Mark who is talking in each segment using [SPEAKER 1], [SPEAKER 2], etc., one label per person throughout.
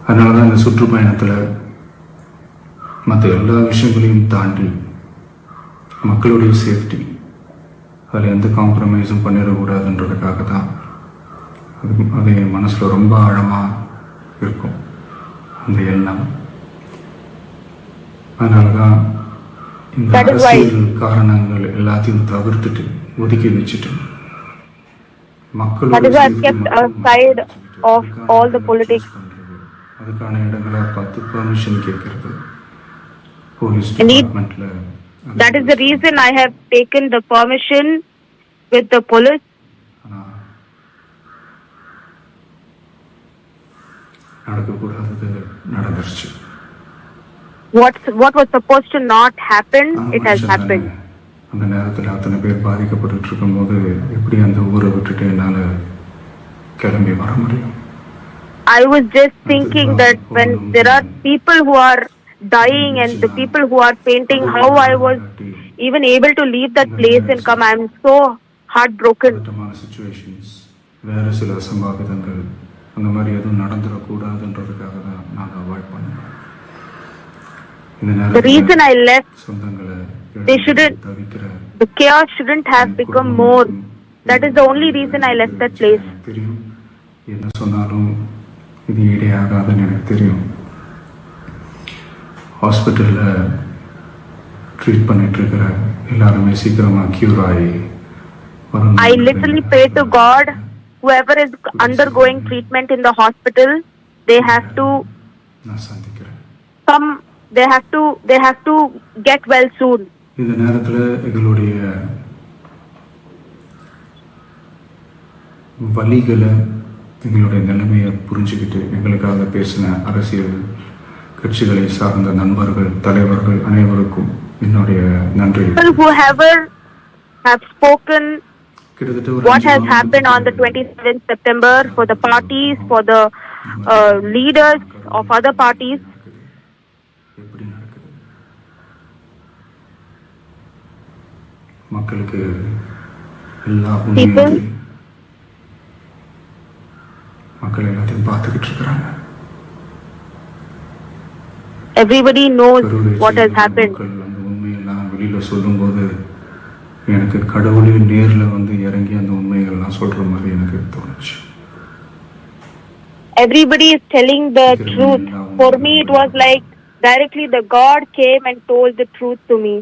[SPEAKER 1] அதனால தான் இந்த சுற்றுப்பயணத்தில் மற்ற எல்லா விஷயங்களையும் தாண்டி மக்களுடைய சேஃப்டி அதில் எந்த காம்ப்ரமைஸும் பண்ணிடக்கூடாதுன்றதுக்காக தான் அது என் மனசில் ரொம்ப ஆழமாக இருக்கும் அந்த எண்ணம். அதனால தான் இந்த அரசியல் காரணங்கள் எல்லாத்தையும் தவிர்த்துட்டு ஒதுக்கி வச்சுட்டு மக்களோட அதுக்கான இடங்களை பார்த்து பெர்மிஷன் கேட்கறது போலீஸ் டிபார்ட்மெண்ட்ல.
[SPEAKER 2] That is the reason I have taken the permission with the police.
[SPEAKER 1] நடக்கக்கூடாதது நடந்துருச்சு.
[SPEAKER 2] What was supposed to not happen, it has happened.
[SPEAKER 1] அந்த நேரத்தில் அத்தனை பேர் பாதிக்கப்பட்டு இருக்கும்போது எப்படி அந்த ஊரை விட்டுட்டு என்னால் கிளம்பி வர முடியும்?
[SPEAKER 2] I was just thinking that when there are people who are dying and the people who are fainting, how I was even able to leave that place and come. I am so heartbroken.
[SPEAKER 1] Situations, வேற சில சம்பவங்கள் அந்த மாதிரி எதுவும் நடந்துடக்கூடாதுன்றதுக்காக தான் நாங்கள் avoid பண்ணோம்.
[SPEAKER 2] The reason I left, the chaos shouldn't have become more. That is the only reason I left that place.
[SPEAKER 1] என்ன சொன்னாலும் இது ஈடாகாதுன்னு எனக்கு தெரியும். ஹாஸ்பிட்டலில் ட்ரீட் பண்ணிட்டு இருக்கிற எல்லாருமே சீக்கிரமாக க்யூர் ஆகி வரணும்.
[SPEAKER 2] I literally pray to God, whoever is undergoing treatment in the hospital, they have to come. They have to get well soon.
[SPEAKER 1] இந்த நேரத்தில் எங்களுடைய வலிகளை எங்களுடைய நிலைமையை புரிஞ்சுக்கிட்டு எங்களுக்காக பேசின அரசியல் கட்சிகளை சார்ந்த நண்பர்கள், தலைவர்கள் அனைவருக்கும் என்னுடைய நன்றி.
[SPEAKER 2] Whoever have spoken what has happened on the 27th September, for the parties, for the leaders of other parties.
[SPEAKER 1] மக்களுக்கு எல்லா உண்மையும் மக்கள் எல்லாத்தையும் பார்த்துக்கிட்டு இருக்கிறாங்க.
[SPEAKER 2] Everybody knows what has happened.
[SPEAKER 1] அந்த உண்மையெல்லாம் வெளியில சொல்லும்போது எனக்கு கடவுளே நேர்ல வந்து இறங்கி அந்த உண்மைகள்லாம் சொல்ற மாதிரி எனக்கு தோணுச்சு.
[SPEAKER 2] Everybody is telling the truth. For me it was like directly the God came and told the truth to me.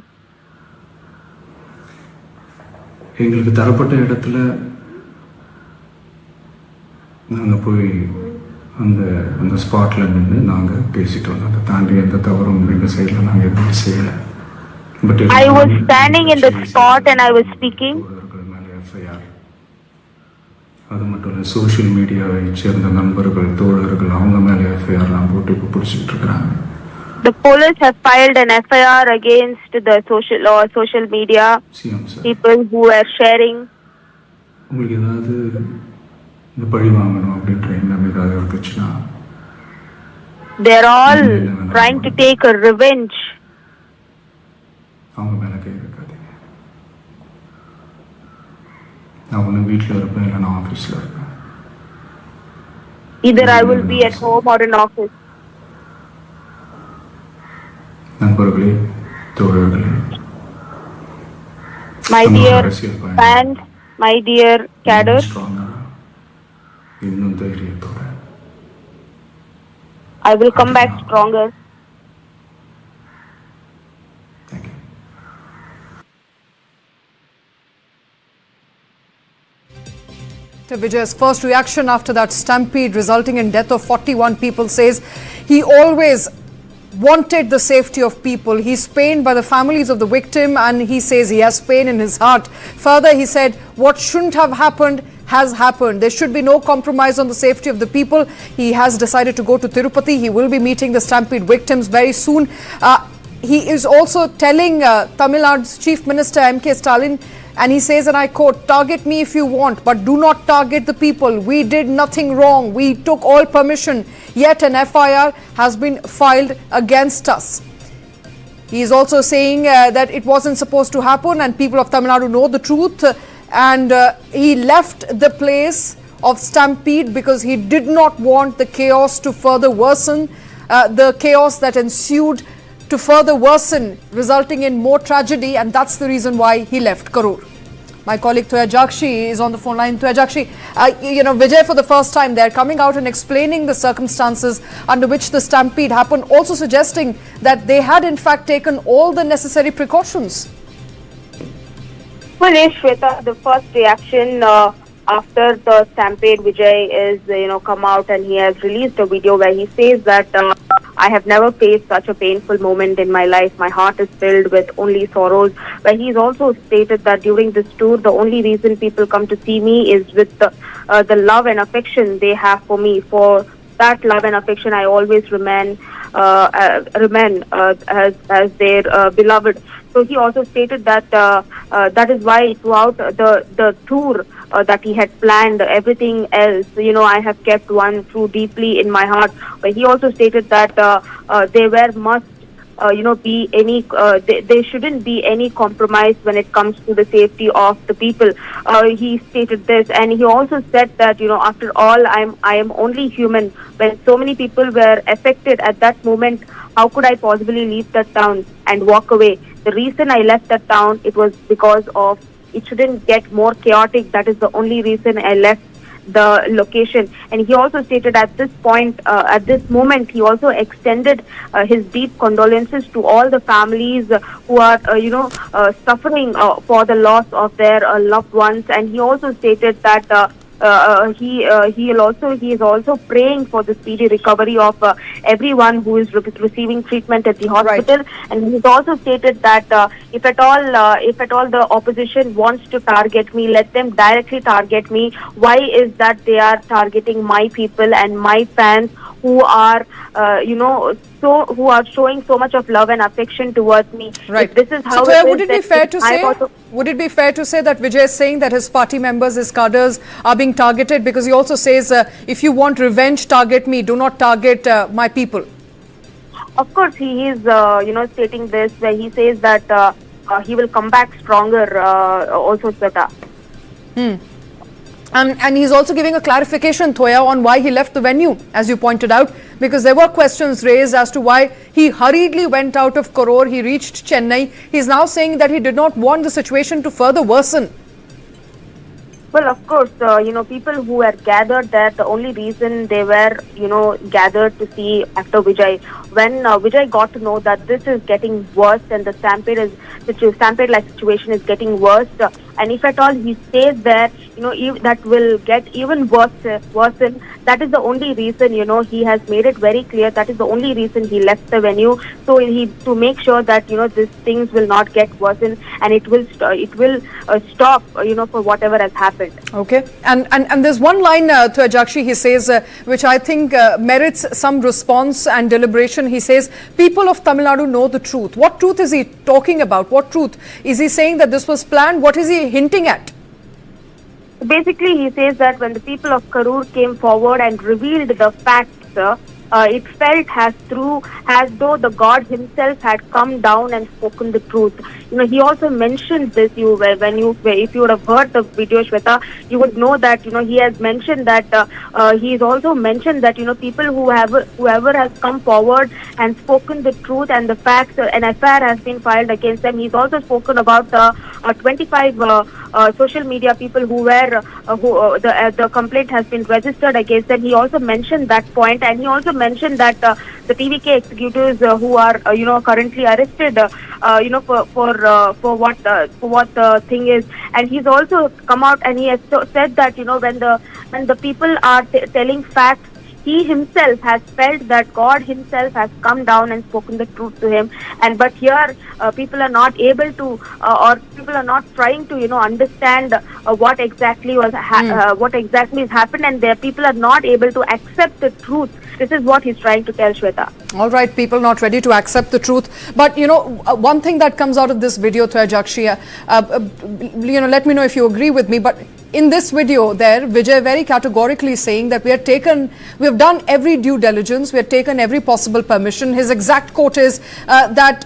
[SPEAKER 1] எங்களுக்கு தரப்பட்ட இடத்துல நாங்கள் போய் அந்த ஸ்பாட்டில் நின்று நாங்கள் பேசிட்டு வந்தோம். அதை தாண்டி எந்த தவறும் எங்கள் சைடில் நாங்கள் எதுவும் செய்யலை. But
[SPEAKER 2] I was standing in the spot and I was speaking.
[SPEAKER 1] அது மட்டும் இல்லை, சோஷியல் மீடியாவை சேர்ந்த நண்பர்கள், தோழர்கள் அவங்க மேலே எஃப்ஐஆர்லாம் போட்டு இப்போ பிடிச்சிட்டு இருக்கிறாங்க.
[SPEAKER 2] The police have filed an FIR against the social media people who are sharing.
[SPEAKER 1] உங்களுக்கு ஏதாவது இந்த பழி வாங்கணும் அப்படின்ற எண்ணம் ஏதாவது இருந்துச்சுன்னா
[SPEAKER 2] they are all trying to take a revenge.
[SPEAKER 1] அவங்க மேல கை வைக்காதீங்க. நான் ஒன்று வீட்டில் இருப்பேன், இல்லை நான் ஆஃபீஸில் இருப்பேன்.
[SPEAKER 2] Either I will be at home or in office.
[SPEAKER 1] நண்பர்களே, தோழர்களே,
[SPEAKER 2] my dear fans, my dear cadre,
[SPEAKER 1] இன்னும் தைரியத்தோட
[SPEAKER 2] I will come back stronger.
[SPEAKER 1] Thank you.
[SPEAKER 3] Vijay's first reaction after that stampede resulting in death of 41 people says he always wanted the safety of people. He's pained by the families of the victim and he says he has pain in his heart. Further, he said what shouldn't have happened has happened. There should be no compromise on the safety of the people. He has decided to go to Tirupati. He will be meeting the stampede victims very soon. He is also telling Tamil Nadu's Chief Minister M.K. Stalin, and he says, and I quote, "Target me if you want, but do not target the people. We did nothing wrong. We took all permission. Yet an FIR has been filed against us." He is also saying that it wasn't supposed to happen and people of Tamil Nadu know the truth. And he left the place of Stampede because he did not want the chaos to further worsen, the chaos that ensued to further worsen, resulting in more tragedy, and that's the reason why he left. Karur. My colleague Thoya Jakshi is on the phone line. Thoya Jakshi, Vijay, for the first time, they're coming out and explaining the circumstances under which the stampede happened, also suggesting that they had in fact taken all the necessary precautions.
[SPEAKER 2] Well, yes, Shweta, the first reaction after the stampede, Vijay is, come out and he has released a video where he says that I have never faced such a painful moment in my life. My heart is filled with only sorrows. But he's also stated that during this tour, the only reason people come to see me is with the love and affection they have for me. For that love and affection, I always remain as their beloved. So he also stated that that is why throughout the tour that he had planned, everything else, I have kept one true deeply in my heart. But he also stated that there must be any, there shouldn't be any compromise when it comes to the safety of the people. He stated this, and he also said that, after all, I am only human. When so many people were affected at that moment, how could I possibly leave that town and walk away? The reason I left that town, it was because of it shouldn't get more chaotic. That is the only reason I left the location. And he also stated at this point, at this moment, he also extended his deep condolences to all the families who are, suffering for the loss of their loved ones. And he also stated that he is also praying for the speedy recovery of everyone who is receiving treatment at the hospital. Right. And he's also stated that if at all the opposition wants to target me, let them directly target me. Why is that they are targeting my people and my fans who are who are showing so much of love and affection towards me?
[SPEAKER 3] Right.
[SPEAKER 2] If this is how
[SPEAKER 3] so would it be fair to say? Would it be fair to say that Vijay is saying that his party members, his cadres, are being targeted? Because he also says, if you want revenge, target me. Do not target my people.
[SPEAKER 2] Of course, he is, stating this where he says that he will come back stronger. Also, Sweta.
[SPEAKER 3] And he's also giving a clarification, Thoya, on why he left the venue, as you pointed out, because there were questions raised as to why he hurriedly went out of Karur. He reached Chennai. He's now saying that he did not want the situation to further worsen.
[SPEAKER 2] Well, of course, people who were gathered there, the only reason they were, gathered to see actor Vijay. When Vijay got to know that this is getting worse and the stampede-like situation is getting worse, and if at all he stays there, that will get even worse. That is the only reason, he has made it very clear. That is the only reason he left the venue. So to make sure that these things will not get worsened, and it will stop, for whatever has happened.
[SPEAKER 3] Okay, and there's one line, Thoya Jakshi, he says, which I think merits some response and deliberation. He says, people of Tamil Nadu know the truth. What truth is he talking about? What truth? Is he saying that this was planned? What is he hinting at?
[SPEAKER 2] Basically, he says that when the people of Karur came forward and revealed the facts, it felt as though the God himself had come down and spoken the truth. He also mentioned this. If you would have heard the video, Shweta, you would know that he has mentioned that he's also mentioned that people whoever has come forward and spoken the truth and the facts, an FIR has been filed against them. He's also spoken about 25 social media people the complaint has been registered against them. He also mentioned that point, and he also mentioned that the TVK executives who are currently arrested for what the thing is. And he's also come out and he has said that when the people are telling facts, he himself has felt that God himself has come down and spoken the truth to him. But here people are not able to, or people are not trying to, understand what exactly has happened, and people are not able to accept the truth. This is what he's trying to tell, Shweta.
[SPEAKER 3] All right, people not ready to accept the truth. But, one thing that comes out of this video, Thoya Jakshi, let me know if you agree with me. But in this video there, Vijay very categorically saying that we have done every due diligence, we have taken every possible permission. His exact quote is that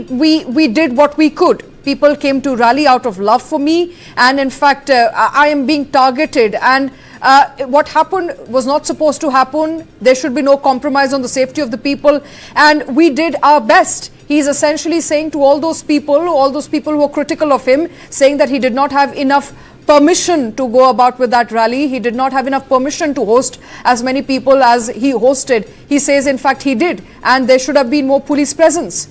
[SPEAKER 3] we did what we could. People came to rally out of love for me, and in fact, I am being targeted. And What happened was not supposed to happen. There should be no compromise on the safety of the people, and we did our best. He's essentially saying to all those people who are critical of him, saying that he did not have enough permission to go about with that rally. He did not have enough permission to host as many people as he hosted. He says, in fact, he did, and there should have been more police presence.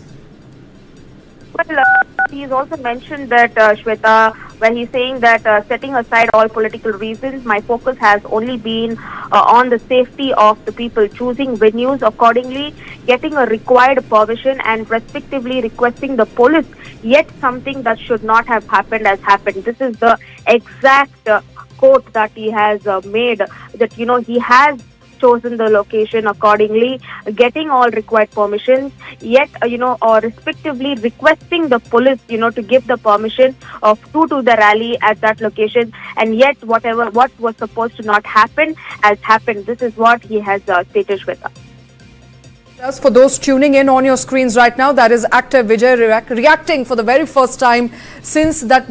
[SPEAKER 2] Well, he's also mentioned that, Shweta, where he's saying that setting aside all political reasons, my focus has only been on the safety of the people, choosing venues accordingly, getting a required permission and respectively requesting the police, yet something that should not have happened has happened. This is the exact quote that he has made, that, he has chosen the location accordingly, getting all required permissions, yet, or respectively requesting the police, to give the permission to the rally at that location, and yet what was supposed to not happen has happened. This is what he has stated, Shweta.
[SPEAKER 3] Just for those tuning in on your screens right now, that is actor Vijay reacting for the very first time since that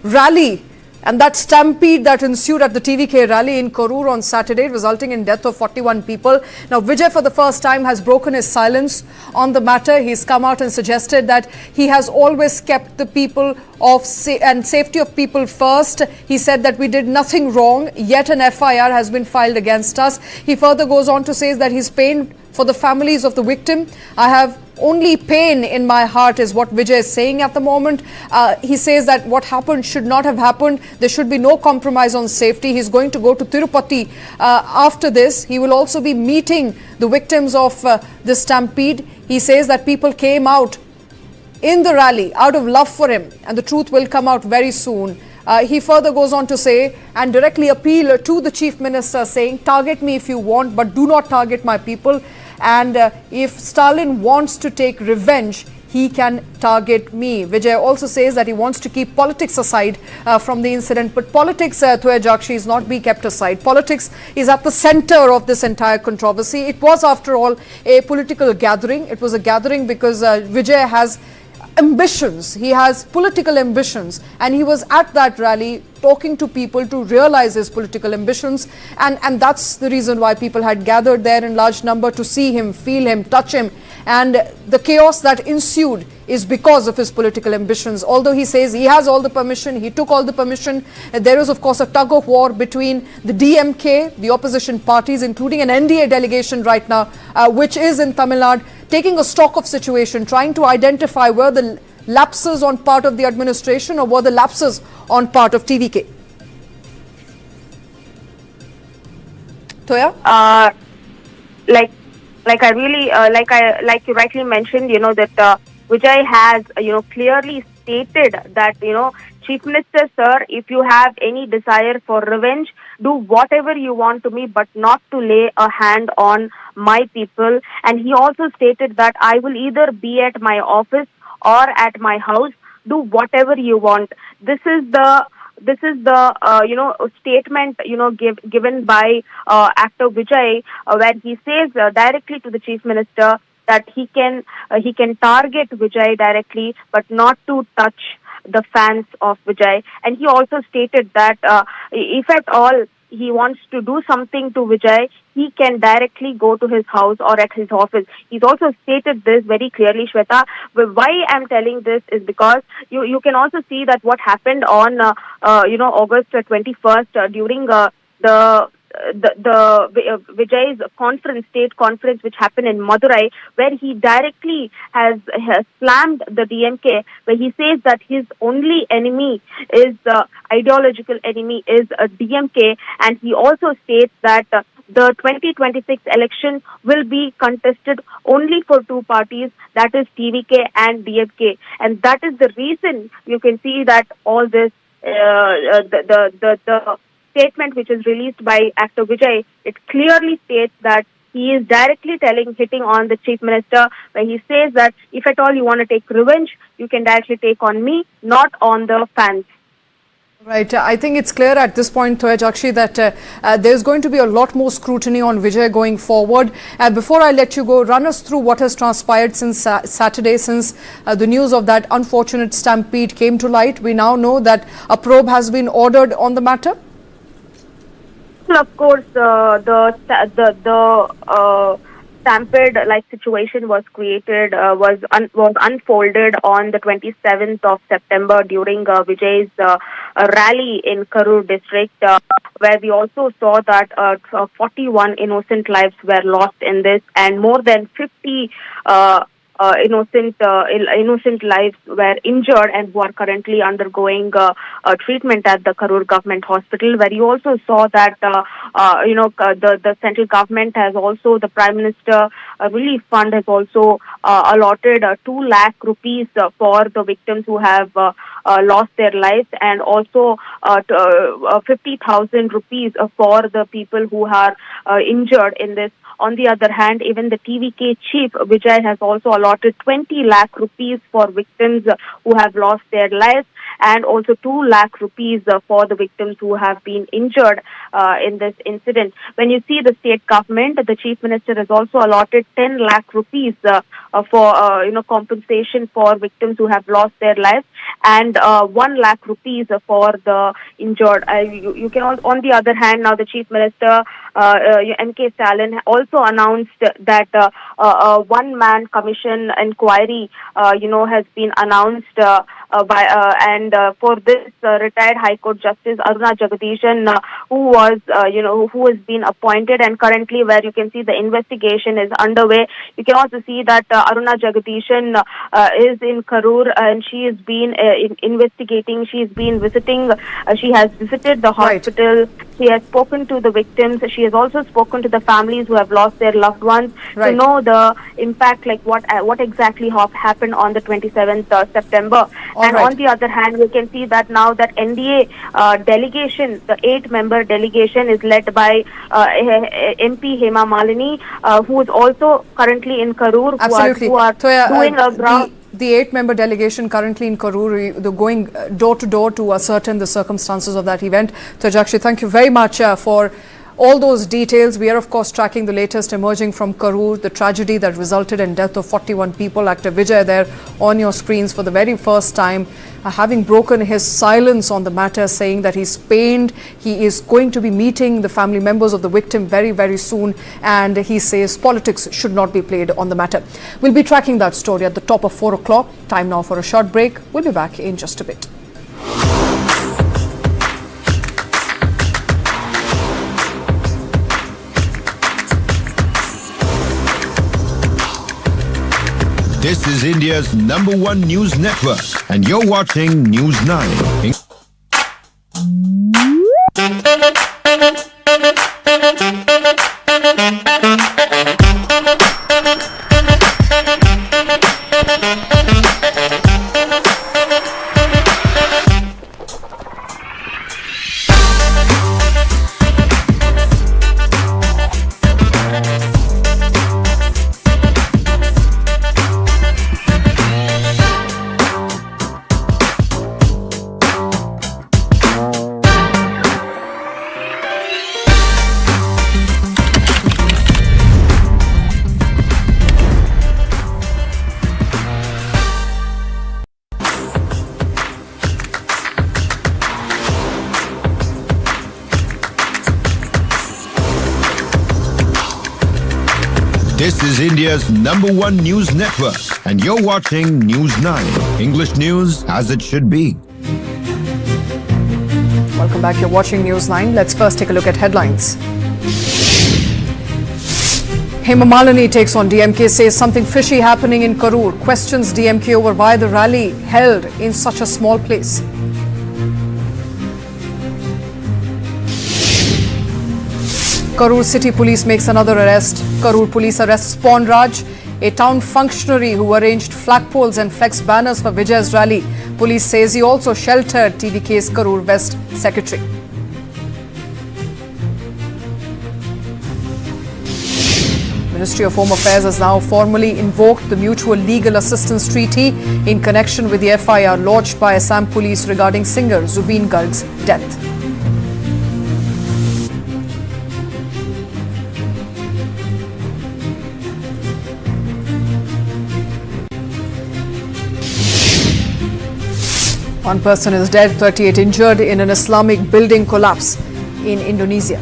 [SPEAKER 3] rally and that stampede that ensued at the TVK rally in Karur on Saturday, resulting in death of 41 people. Now, Vijay for the first time has broken his silence on the matter. He's come out and suggested that he has always kept the people and safety of people first. He said that we did nothing wrong, yet an FIR has been filed against us. He further goes on to say that he's pained for the families of the victim. I have only pain in my heart, is what Vijay is saying at the moment. He says that what happened should not have happened. There should be no compromise on safety. He's going to go to Tirupati after this. He will also be meeting the victims of the stampede. He says that people came out in the rally out of love for him, and the truth will come out very soon. He further goes on to say and directly appeal to the Chief Minister, saying, target me if you want, but do not target my people. And if Stalin wants to take revenge, he can target me. Vijay also says that he wants to keep politics aside from the incident. But politics, Thuyajakshi, is not be kept aside. Politics is at the center of this entire controversy. It was, after all, a political gathering. It was a gathering because Vijay has ambitions. He has political ambitions, and he was at that rally talking to people to realize his political ambitions, and that's the reason why people had gathered there in large number to see him, feel him, touch him. And the chaos that ensued is because of his political ambitions. Although he says he has all the permission, he took all the permission, there is of course a tug of war between the DMK, the opposition parties, including an NDA delegation right now, which is in Tamil Nadu, taking a stock of situation, trying to identify where the lapses on part of the administration or were the lapses on part of TVK. Toya? Like you rightly mentioned, that Vijay has, clearly stated that, Chief Minister, sir, if you have any desire for revenge, do whatever you want to me, but not to lay a hand on my people. And he also stated that I will either be at my office or at my house, do whatever you want. This is the statement, given by actor Vijay, where he says directly to the Chief Minister that he can target Vijay directly, but not to touch the fans of Vijay. And he also stated that if at all he wants to do something to Vijay, he can directly go to his house or at his office. He's also stated this very clearly, Shweta. But why I'm telling this is because you can also see that what happened on August 21st during the Vijay's state conference, which happened in Madurai, where he directly has slammed the DMK, where he says that his only enemy is ideological enemy is DMK, and he also states that the 2026 election will be contested only for two parties, that is TVK and DMK, and that is the reason you can see that all this the statement which is released by actor Vijay, it clearly states that he is directly hitting on the Chief Minister, where he says that if at all you want to take revenge, you can directly take on me, not on the fans. Right. I think it's clear at this point, Thuyajakshi, that there's going to be a lot more scrutiny on Vijay going forward. Before I let you go, run us through what has transpired since Saturday, since the news of that unfortunate stampede came to light. We now know that a probe has been ordered on the matter.
[SPEAKER 2] Well, of course, the stampede like situation was created was unfolded on the 27th of September during Vijay's rally in Karur district, where we also saw that 41 innocent lives were lost in this, and more than 50 innocent lives were injured and who are currently undergoing treatment at the Karur Government Hospital, where you also saw that the central government has also, the Prime Minister Relief Fund has also allotted 2 lakh rupees for the victims who have lost their lives, and also 50,000 rupees for the people who are injured in this. On the other hand, even the TVK chief, Vijay, has also allotted 20 lakh rupees for victims who have lost their lives, and also 2 lakh rupees for the victims who have been injured in this incident. When you see the state government, the chief minister has also allotted 10 lakh rupees for compensation for victims who have lost their lives, and 1 lakh rupees for the injured. You can on the other hand, now the chief minister M.K. Stalin also announced that a one-man commission inquiry has been announced for this retired High Court Justice Aruna Jagadishan, who has been appointed, and currently where you can see the investigation is underway. You can also see that Aruna Jagadishan is in Karur, and she has been investigating. She's been visiting. She has visited the hospital. Right. She has spoken to the victims. She has also spoken to the families who have lost their loved ones to know the impact, like what exactly happened on the 27th September. On the other hand, we can see that now that NDA delegation, the 8-member delegation, is led by MP Hema Malini, who is also currently in Karur, who are doing a ground.
[SPEAKER 3] The 8-member delegation currently in Karur, they're going door to door to ascertain the circumstances of that event. Tajakshi, thank you very much for all those details. We are, of course, tracking the latest emerging from Karur, the tragedy that resulted in death of 41 people. Actor Vijay there on your screens for the very first time, having broken his silence on the matter, saying that he's pained. He is going to be meeting the family members of the victim very, very soon, and he says politics should not be played on the matter. We'll be tracking that story at the top of 4 o'clock. Time now for a short break. We'll be back in just a bit.
[SPEAKER 4] This is India's #1 news network, and you're watching News9. This is India's #1 news network, and you're watching News9. English news as it should be.
[SPEAKER 3] Welcome back. You're watching News9. Let's first take a look at headlines. Hema Malini takes on DMK, says something fishy happening in Karur, questions DMK over why the rally held in such a small place. Karur City Police makes another arrest. Karur Police arrests Pawn Raj, a town functionary who arranged flagpoles and flex banners for Vijay's rally. Police says he also sheltered TVK's Karur West secretary. Ministry of Home Affairs has now formally invoked the Mutual Legal Assistance Treaty in connection with the FIR lodged by Assam Police regarding singer Zubeen Garg's death. One person is dead, 38 injured in an Islamic building collapse in Indonesia.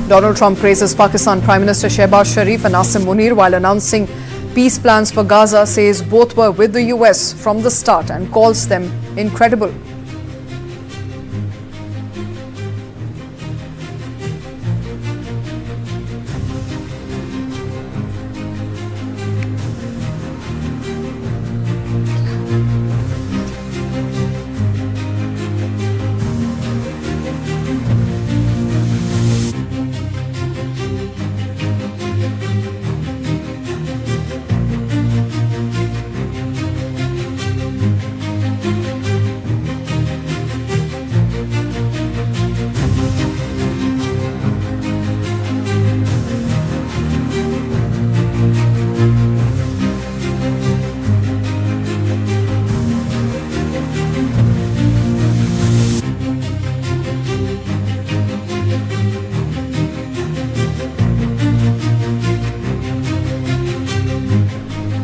[SPEAKER 3] Donald Trump praises Pakistan Prime Minister Shehbaz Sharif and Asim Munir while announcing peace plans for Gaza, says both were with the US from the start and calls them incredible.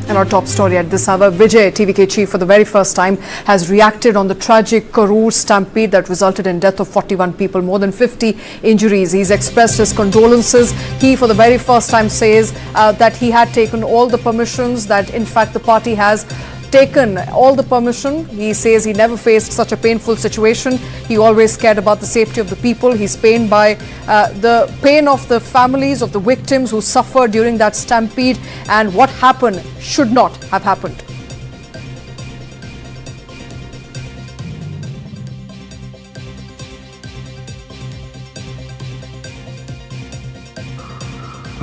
[SPEAKER 3] And our top story at this hour, Vijay, TVK chief, for the very first time has reacted on the tragic Karur Stampede that resulted in death of 41 people, more than 50 injuries. He's expressed his condolences. He, for the very first time, says that he had taken all the permissions, that in fact the party has taken all the permission. He says he never faced such a painful situation. He always cared about the safety of the people. He's pained by the pain of the families of the victims who suffered during that stampede, and what happened should not have happened.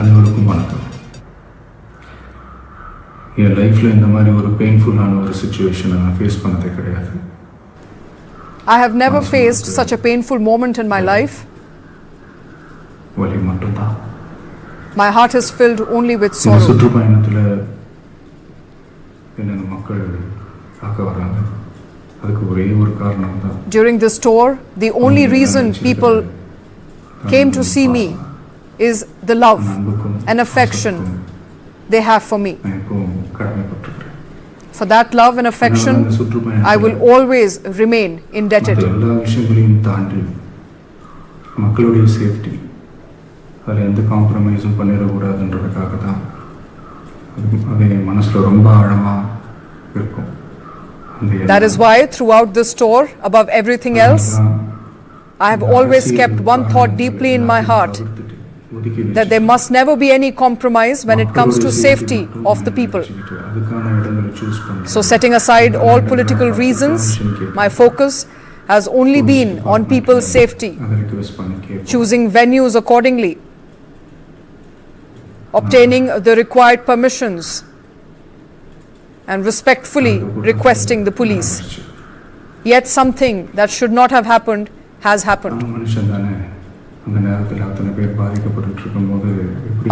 [SPEAKER 1] அனைவருக்கும் வணக்கம். என் லைஃப்பில் இந்த மாதிரி ஒரு பெயின்ஃபுல்லான ஒரு சிச்சுவேஷனை நான் face பண்ணதே கிடையாது.
[SPEAKER 3] I have never faced such a painful moment in my life.
[SPEAKER 1] வலி மட்டும்தான்.
[SPEAKER 3] My heart is filled only with
[SPEAKER 1] இந்த
[SPEAKER 3] sorrow.
[SPEAKER 1] சுற்றுப்பயணத்தில் என்னென்ன மக்கள் பார்க்க வராங்க, அதுக்கு ஒரே ஒரு காரணம் தான்.
[SPEAKER 3] During this tour, the only reason people came to see me is the love and affection they have for me.
[SPEAKER 1] நான் எப்பவும் கடமைப்பட்டிருக்கிறேன்.
[SPEAKER 3] For that love and affection, I will always remain indebted.
[SPEAKER 1] எல்லா விஷயங்களையும் தாண்டி மக்களுடைய சேஃப்டி, அதில் எந்த காம்ப்ரமைஸும் பண்ணிடக்கூடாதுன்றதுக்காக தான் அது என் மனசில் ரொம்ப ஆழமாக இருக்கும்.
[SPEAKER 3] That is why throughout this tour, above everything else, I have always kept one thought deeply in my heart, that there must never be any compromise when it comes to safety of the people. So setting aside all political reasons, my focus has only been on people's safety, choosing venues accordingly, obtaining the required permissions, and respectfully requesting the police. Yet something that should not have happened has happened.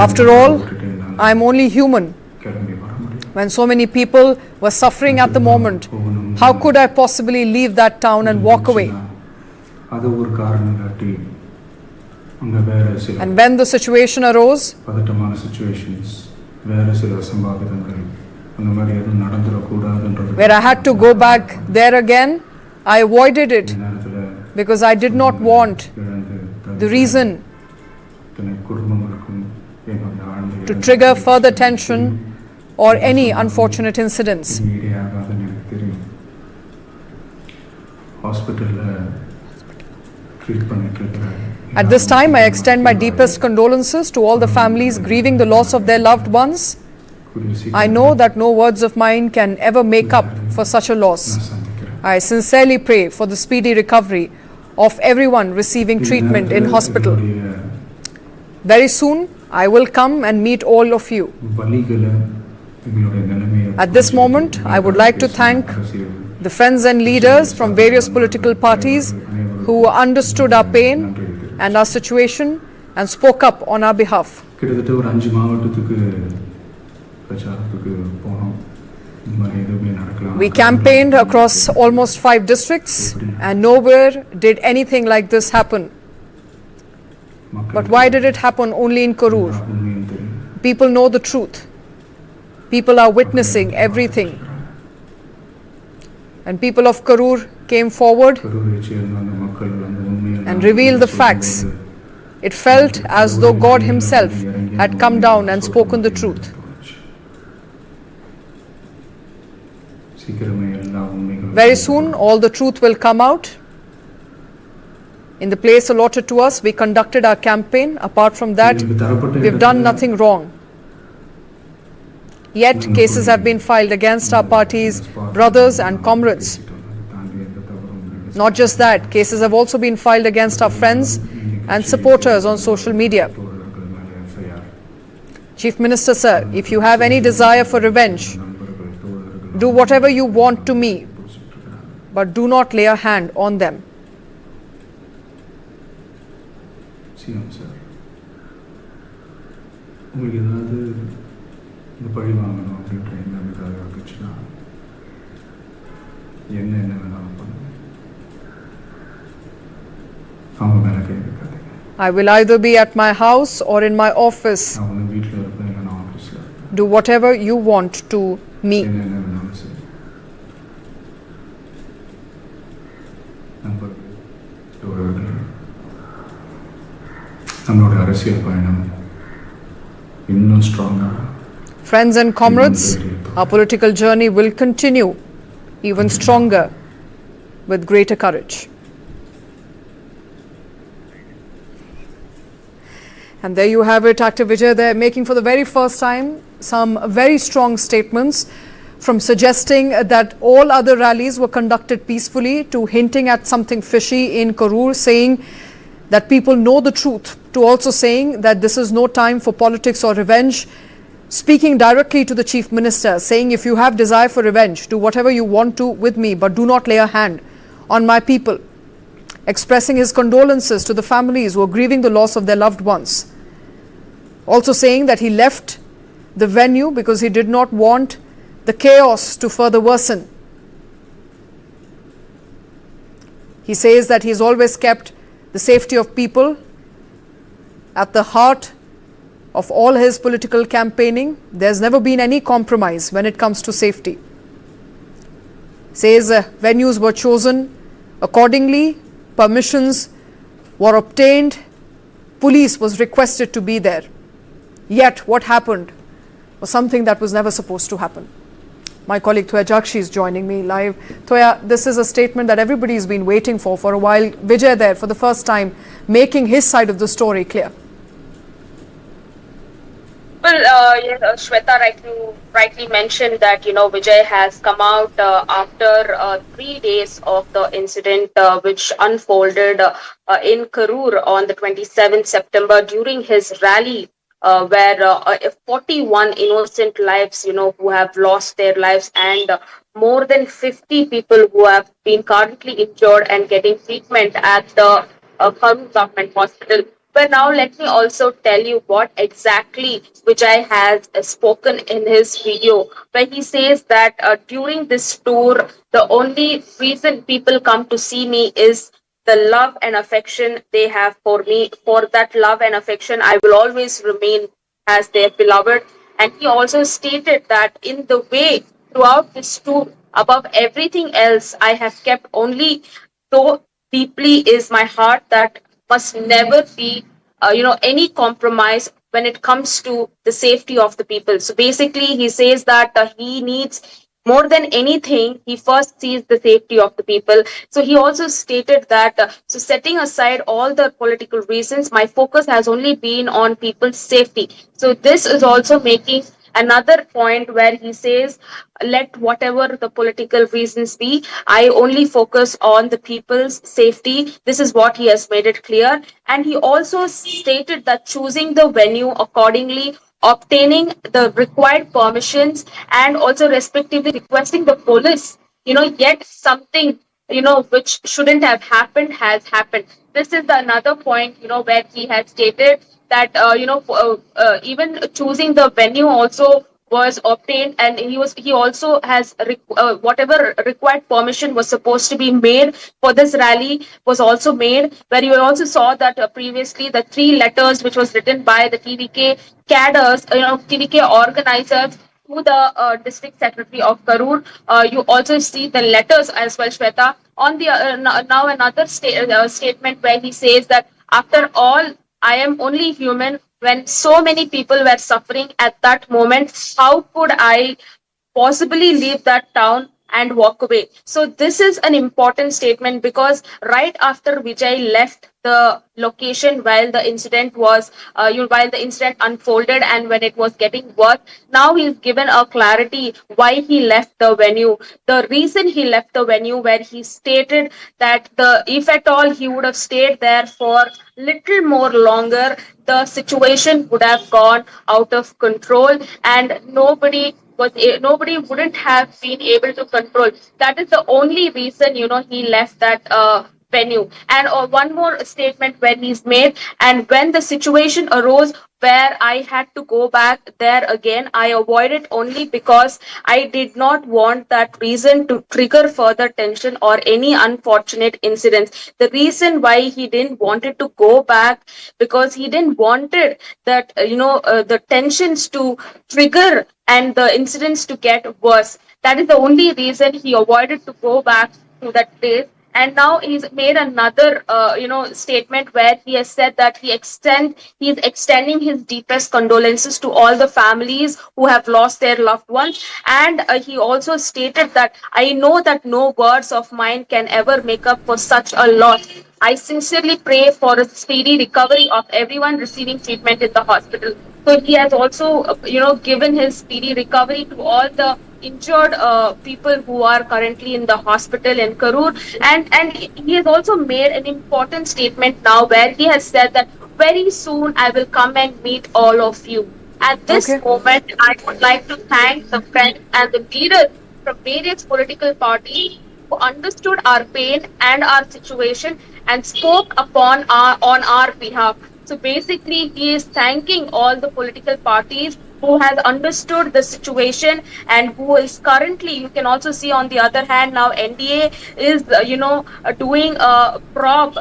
[SPEAKER 3] After all, I am only human. When so many people were suffering at the moment, how could I possibly leave that town and walk away? And when the situation arose, where I had to go back there again, I avoided it because I did not want the reason to trigger further tension or any unfortunate incidents. At this time, I extend my deepest condolences to all the families grieving the loss of their loved ones. I know that no words of mine can ever make up for such a loss. I sincerely pray for the speedy recovery of everyone receiving treatment in hospital. Very soon, I will come and meet all of you. At this moment, I would like to thank the friends and leaders from various political parties who understood our pain and our situation and spoke up on our behalf. We campaigned across almost 5 districts and nowhere did anything like this happen. But why did it happen only in Karur? People know the truth. People are witnessing everything. And people of Karur came forward and revealed the facts. It felt as though God Himself had come down and spoken the truth. Very soon, all the truth will come out. In the place allotted to us, we conducted our campaign. Apart from that, we've done nothing wrong. Yet, cases have been filed against our party's brothers and comrades. Not just that, cases have also been filed against our friends and supporters on social media. Chief Minister, sir, if you have any desire for revenge, do whatever you want to me, but do not lay a hand on them.
[SPEAKER 1] CM sir, உங்களுக்கு ஏதாவது இந்த பழி வாங்கணும் அப்படின்ற எண்ணம் ஏதாவது இருந்துச்சுன்னா என்ன வேணாலும் பண்ணுங்க. அவங்க மேலே கை வைக்காதீங்க.
[SPEAKER 3] I will either be at my house or in my office.
[SPEAKER 1] அவங்க வீட்டில் இருப்பேன், இல்லைன்னா ஆஃபீஸில் இருப்பேன்.
[SPEAKER 3] Do whatever you want to me.
[SPEAKER 1] என்ன வேணாலும் சரி. நம்மளோட அரசியல் பயணம் இன்னும் ஸ்ட்ராங்காக.
[SPEAKER 3] Friends and comrades, our political journey will continue even stronger with greater courage. And there you have it, Active Vijay. They're making for the very first time some very strong statements, from suggesting that all other rallies were conducted peacefully to hinting at something fishy in Karur, saying that people know the truth, to also saying that this is no time for politics or revenge, speaking directly to the Chief Minister, saying if you have desire for revenge, do whatever you want to with me, but do not lay a hand on my people, expressing his condolences to the families who are grieving the loss of their loved ones. Also saying that he left the venue because he did not want the chaos to further worsen. He says that he's always kept the safety of people at the heart of all his political campaigning. There's never been any compromise when it comes to safety. Says venues were chosen accordingly, permissions were obtained, police was requested to be there. Yet what happened was something that was never supposed to happen. My colleague Thoya Jakshi is joining me live. Thoya, this is a statement that everybody's been waiting for a while. Vijay there for the first time making his side of the story clear.
[SPEAKER 2] Well, yes, Shweta rightly mentioned that, Vijay has come out after 3 days of the incident which unfolded in Karur on the 27th September during his rally, where 41 innocent lives, who have lost their lives, and more than 50 people who have been currently injured and getting treatment at the Karur Government Hospital. But now let me also tell you what exactly Vijay has spoken in his video, where he says that during this tour, the only reason people come to see me is the love and affection they have for me. For that love and affection, I will always remain as their beloved. And he also stated that in the way throughout this tour, above everything else, I have kept only so deeply is my heart that must never be, any compromise when it comes to the safety of the people. So basically, he says that he needs more than anything, he first sees the safety of the people. So he also stated that, so setting aside all the political reasons, my focus has only been on people's safety. So this is also making another point where he says, let whatever the political reasons be, I only focus on the people's safety. This is what he has made it clear. And he also stated that choosing the venue accordingly, obtaining the required permissions, and also respectively requesting the police, yet something, which shouldn't have happened has happened. This is another point, where he had stated that, even choosing the venue also was obtained, and he also has whatever required permission was supposed to be made for this rally was also made, where you also saw that previously the 3 letters which was written by the TVK cadres, TVK organizers to the district secretary of Karur. You also see the letters as well, Shweta. On the now another statement where he says that after all
[SPEAKER 5] I am only human. When so many people were suffering at that moment, how could I possibly leave that town and walk away? So this is an important statement, because right after Vijay left the location while the incident was while the incident unfolded and when it was getting worse, now he's given a clarity why he left the venue. The reason he left the venue, where he stated that the if at all he would have stayed there for little more longer, the situation would have gone out of control and nobody wouldn't have been able to control. That is the only reason, he left that venue. And one more statement when he's made, and when the situation arose where I had to go back there again, I avoided only because I did not want that reason to trigger further tension or any unfortunate incidents. The reason why he didn't wanted to go back, because he didn't wanted that the tensions to trigger and the incidents to get worse. That is the only reason he avoided to go back to that place. And now he's made another statement where he has said that he's extending his deepest condolences to all the families who have lost their loved ones. And he also stated that I know that no words of mine can ever make up for such a loss. I sincerely pray for a speedy recovery of everyone receiving treatment in the hospital. So he has also given his speedy recovery to all the injured people who are currently in the hospital in Karur. And he has also made an important statement now where he has said that very soon I will come and meet all of you. At this moment, I would like to thank the friends and the leaders from various political parties who understood our pain and our situation and spoke on our behalf. So basically, he is thanking all the political parties who has understood the situation and who is currently, you can also see on the other hand, now NDA is doing a probe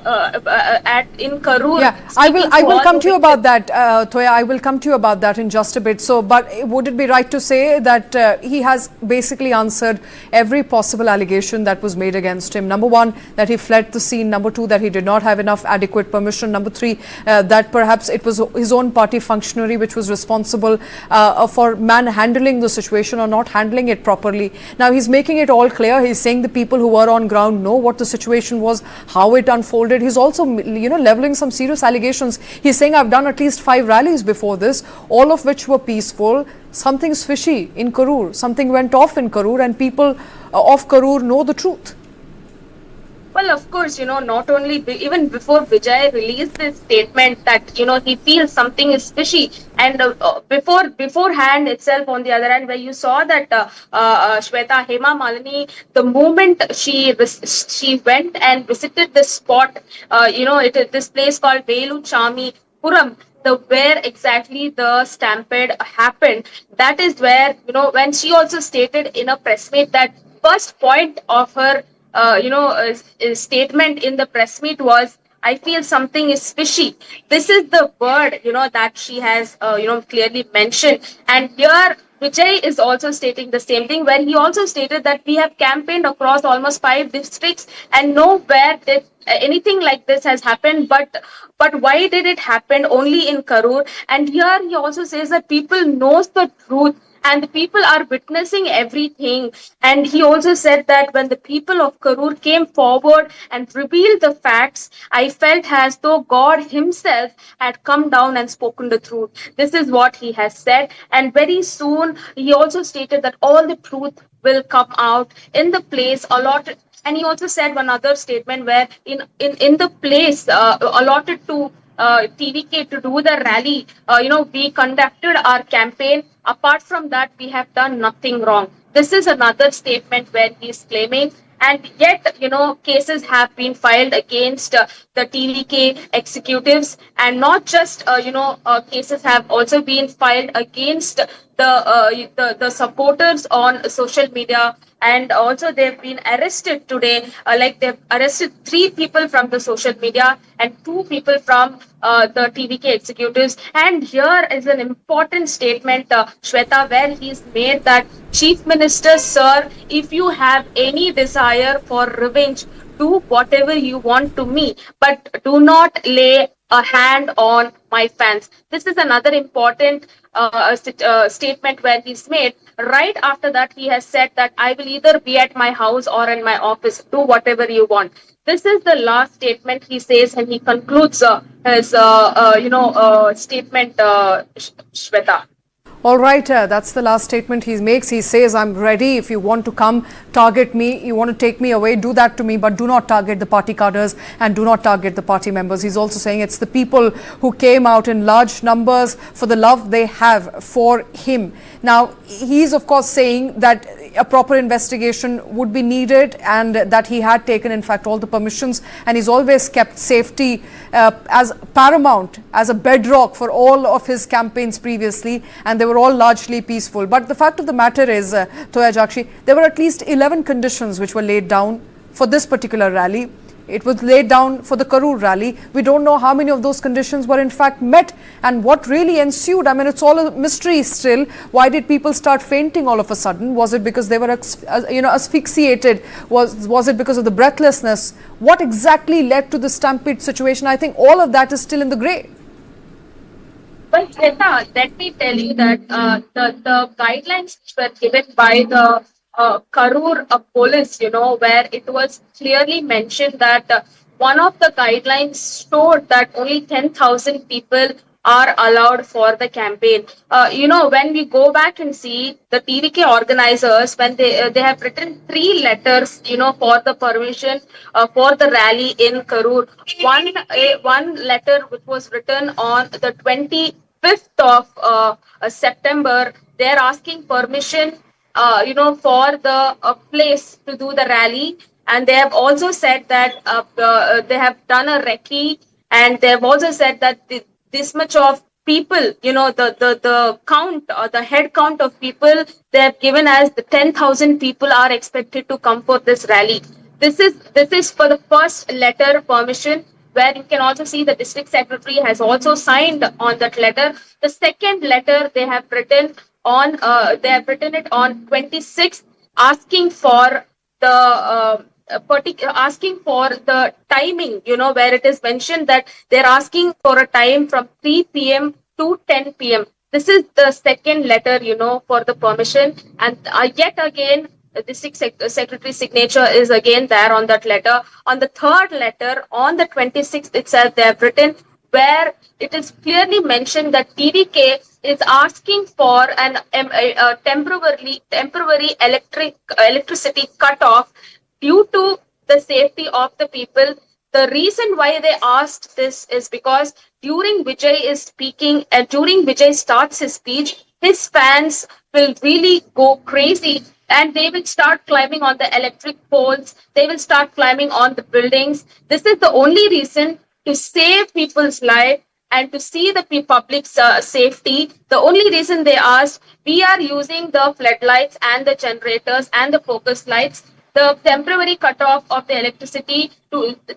[SPEAKER 5] in Karur.
[SPEAKER 3] Yeah, I will come to you about that, Toya. I will come to you about that in just a bit. So, but would it be right to say that he has basically answered every possible allegation that was made against him? Number one, that he fled the scene. Number two, that he did not have enough adequate permission. Number three, that perhaps it was his own party functionary which was responsible for manhandling the situation or not handling it properly. Now he's making it all clear. He's saying the people who were on ground know what the situation was, how it unfolded. He's also, leveling some serious allegations. He's saying, I've done at least 5 rallies before this, all of which were peaceful. Something's fishy in Karur. Something went off in Karur, and people of Karur know the truth.
[SPEAKER 5] Well, of course, not only even before Vijay released this statement that, he feels something is fishy. And beforehand itself, on the other hand, where you saw that Shweta Hema Malini, the moment she went and visited this spot, it is this place called Velu Chami Puram, where exactly the stampede happened. That is where, when she also stated in a press meet that first point of her statement in the press meet was, I feel something is fishy. This is the word, that she has, clearly mentioned. And here, Vijay is also stating the same thing, where he also stated that we have campaigned across almost 5 districts and nowhere did anything like this has happened. But why did it happen only in Karur? And here he also says that people knows the truth, and the people are witnessing everything. And he also said that when the people of Karur came forward and revealed the facts, I felt as though God himself had come down and spoken the truth. This is what he has said. And very soon, he also stated that all the truth will come out in the place allotted. And he also said one other statement where in the place allotted to TVK to do the rally, we conducted our campaign. Apart from that, we have done nothing wrong. This is another statement where he is claiming. And yet, cases have been filed against the TVK executives, and not just, cases have also been filed against the supporters on social media. And also they've been arrested today, they've arrested 3 people from the social media and 2 people from the TVK executives. And here is an important statement, Shweta, where he's made that, Chief Minister, sir, if you have any desire for revenge, do whatever you want to me, but do not lay a hand on my fans. This is another important statement where he's made. Right after that, he has said that I will either be at my house or in my office. Do whatever you want. This is the last statement he says, and he concludes his statement, Shweta.
[SPEAKER 3] All right, that's the last statement he makes. He says, I'm ready. If you want to come, target me. You want to take me away, do that to me, but do not target the party cadres and do not target the party members. He's also saying it's the people who came out in large numbers for the love they have for him. Now, he's of course saying that a proper investigation would be needed and that he had taken, in fact, all the permissions, and he's always kept safety as paramount, as a bedrock for all of his campaigns previously, and they were all largely peaceful. But the fact of the matter is, Toya Jakshi, there were at least 11 conditions which were laid down for this particular rally. It was laid down for the Karur rally. We don't know how many of those conditions were in fact met and what really ensued. I mean, it's all a mystery still. Why did people start fainting all of a sudden? Was it because they were asphyxiated? Was it because of the breathlessness? What exactly led to the stampede situation? I think all of that is still in the grey.
[SPEAKER 5] But Shweta, let me tell you that the guidelines which were given by the Karur police, where it was clearly mentioned that one of the guidelines showed that only 10,000 people are allowed for the campaign. When we go back and see the TVK organizers, when they have written 3 letters, for the permission for the rally in Karur. One letter which was written on the 25th of September, they're asking permission for the place to do the rally. And they have also said that they have done a recce, and they have also said that this much of people, the count, or the head count of people they have given as the 10,000 people are expected to come for this rally. This is for the first letter permission, where you can also see the district secretary has also signed on that letter. The second letter they have written it on 26th, asking for the asking for the timing, where it is mentioned that they're asking for a time from 3 p.m. to 10 p.m. This is the second letter, for the permission. And yet again, the district secretary's signature is again there on that letter. On the third letter, on the 26th itself, they have written, where it is clearly mentioned that TVK is asking for a temporary electricity cutoff due to the safety of the people. The reason why they asked this is because during Vijay is speaking and during Vijay starts his speech, his fans will really go crazy and they will start climbing on the electric poles. They will start climbing on the buildings. This is the only reason, to save people's life and to see the public's safety. The only reason they asked, we are using the floodlights and the generators and the focus lights. The temporary cutoff of the electricity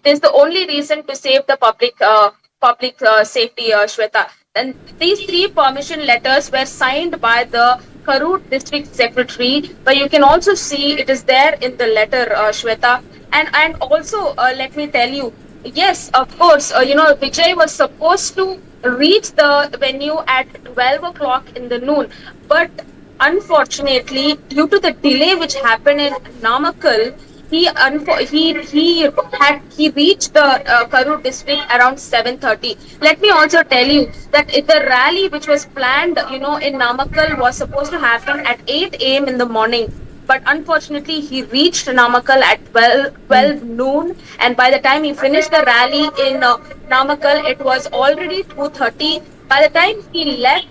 [SPEAKER 5] is the only reason to save the public safety, Shweta. And these 3 permission letters were signed by the Karur district secretary, but you can also see it is there in the letter, Shweta. And also, let me tell you, yes, of course, Vijay was supposed to reach the venue at 12 o'clock in the noon, but unfortunately, due to the delay which happened in Namakkal, he reached the Karur district around 7:30. Let me also tell you that the rally which was planned, in Namakkal was supposed to happen at 8 a.m. in the morning. But unfortunately, he reached Namakkal at 12 noon. And by the time he finished the rally in Namakkal, it was already 2:30. By the time he left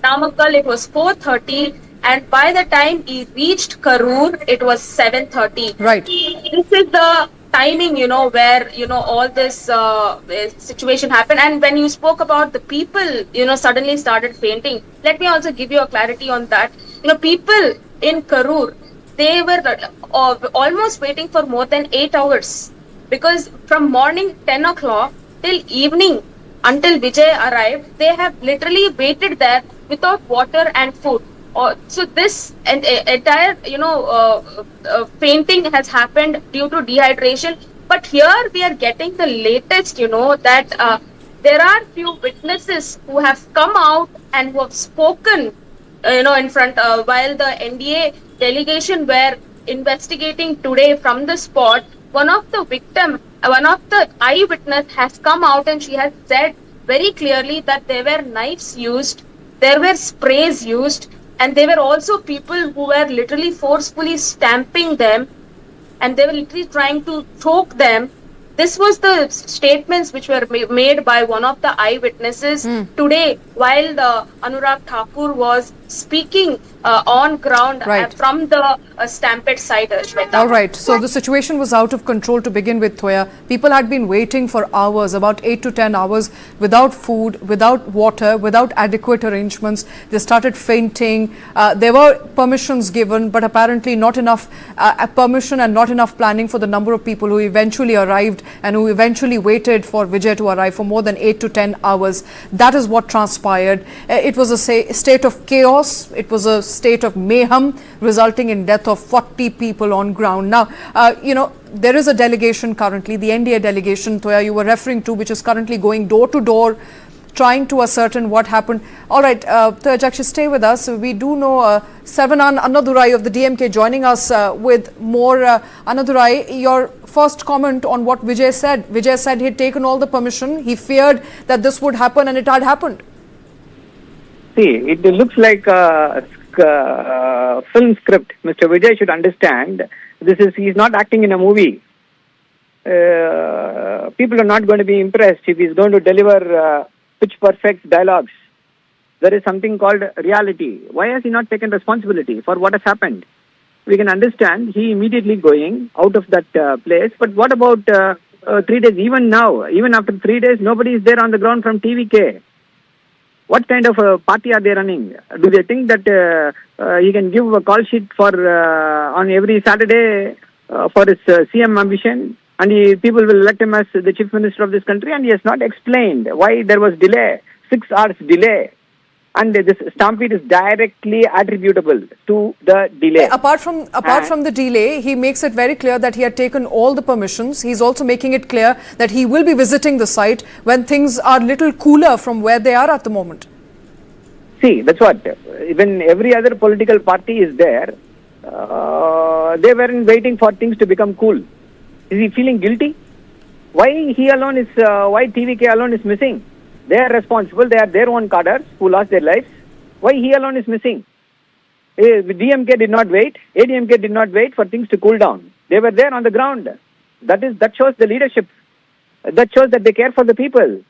[SPEAKER 5] Namakkal, it was 4:30. And by the time he reached Karur, it was 7:30.
[SPEAKER 3] Right.
[SPEAKER 5] This is the timing, where, all this situation happened. And when you spoke about the people, suddenly started fainting, let me also give you a clarity on that. People in Karur, they were almost waiting for more than 8 hours, because from morning 10 o'clock till evening until Vijay arrived, they have literally waited there without water and food. So this entire, fainting has happened due to dehydration. But here we are getting the latest, that there are few witnesses who have come out and who have spoken, in front while the NDA delegation were investigating today from the spot. One of the eyewitness has come out and she has said very clearly that there were knives used, there were sprays used, and there were also people who were literally forcefully stamping them, and they were literally trying to choke them. This was the statements which were made by one of the eyewitnesses today while the Anurag Thakur was speaking on ground from the Stampede site.
[SPEAKER 3] All right. So the situation was out of control to begin with, Thoya. People had been waiting for hours, about 8 to 10 hours, without food, without water, without adequate arrangements. They started fainting. There were permissions given, but apparently not enough permission and not enough planning for the number of people who eventually arrived and who eventually waited for Vijay to arrive for more than 8 to 10 hours. That is what transpired. It was a state of chaos. It was a state of mayhem, resulting in death of 40 people on ground. Now, there is a delegation currently, the NDA delegation, Thoya, you were referring to, which is currently going door to door, trying to ascertain what happened. All right, Thoya Jakshi, stay with us. We do know Sarvanan Annadurai of the DMK joining us with more. Annadurai, your first comment on what Vijay said. Vijay said he had taken all the permission. He feared that this would happen, and it had happened.
[SPEAKER 6] See, it looks like a film script. Mr. Vijay should understand he's not acting in a movie. People are not going to be impressed if he's going to deliver pitch perfect dialogues. There is something called reality. Why has he not taken responsibility for what has happened? We can understand he immediately going out of that place. But what about 3 days? Even now, even after 3 days, nobody is there on the ground from TVK. What kind of a party are they running? Do they think that he can give a call sheet for on every Saturday for his CM ambition, and people will elect him as the chief minister of this country, and he has not explained why there was delay, 6 hours delay. And this stampede is directly attributable to the delay.
[SPEAKER 3] Apart from the delay, he makes it very clear that he had taken all the permissions. He's also making it clear that he will be visiting the site when things are little cooler from where they are at the moment.
[SPEAKER 6] See, that's what. When every other political party is there, they weren't waiting for things to become cool. Is he feeling guilty? Why TVK alone is missing? They are responsible. They are their own cadres who lost their lives. Why he alone is missing? DMK did not wait. ADMK did not wait for things to cool down. They were there on the ground. That shows the leadership. That shows that they care for the people.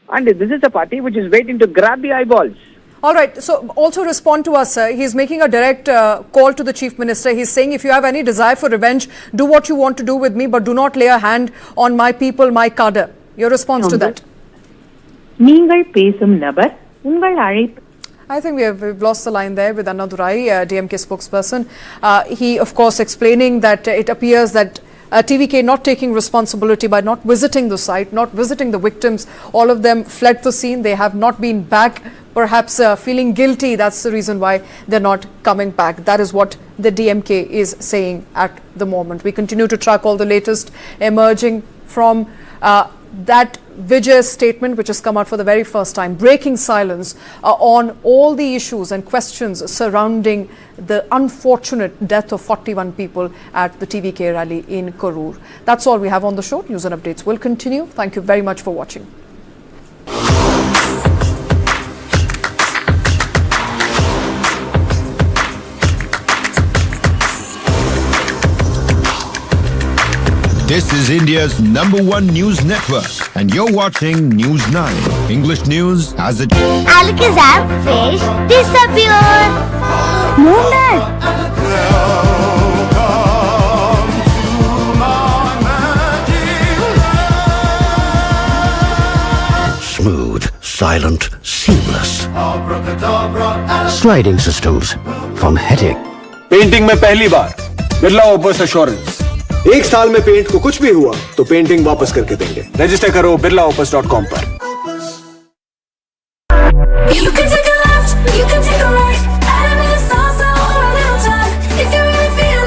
[SPEAKER 6] And this is a party which is waiting to grab the eyeballs.
[SPEAKER 3] All right. So also respond to us, sir. He's making a direct call to the Chief Minister. He's saying, if you have any desire for revenge, do what you want to do with me, but do not lay a hand on my people, my cadre. Your response to that?
[SPEAKER 7] நீங்கள் பேசும் நபர் உங்கள் அழைப்பு.
[SPEAKER 3] I think we've lost the line there with Annadurai, DMK spokesperson. He, of course, explaining that it appears that TVK not taking responsibility by not visiting the site, not visiting the victims. All of them fled the scene. They have not been back, perhaps feeling guilty. That's the reason why they're not coming back. That is what the DMK is saying at the moment. We continue to track all the latest emerging from that Vijay statement, which has come out for the very first time, breaking silence on all the issues and questions surrounding the unfortunate death of 41 people at the TVK rally in Karur. That's all we have on the show. News and updates will continue. Thank you very much for watching.
[SPEAKER 4] This is India's #1 news network, and you're watching News9. English news as it.
[SPEAKER 8] Alakazam fish disappear. Moonlight.
[SPEAKER 9] Smooth, silent, seamless. Sliding systems from headache.
[SPEAKER 10] Painting में पहली बार Birla opus assurance. 1 साल में paint को कुछ भी हुआ तो painting वापस करके देंगे। रजिस्टर करो birlaopus.com पर।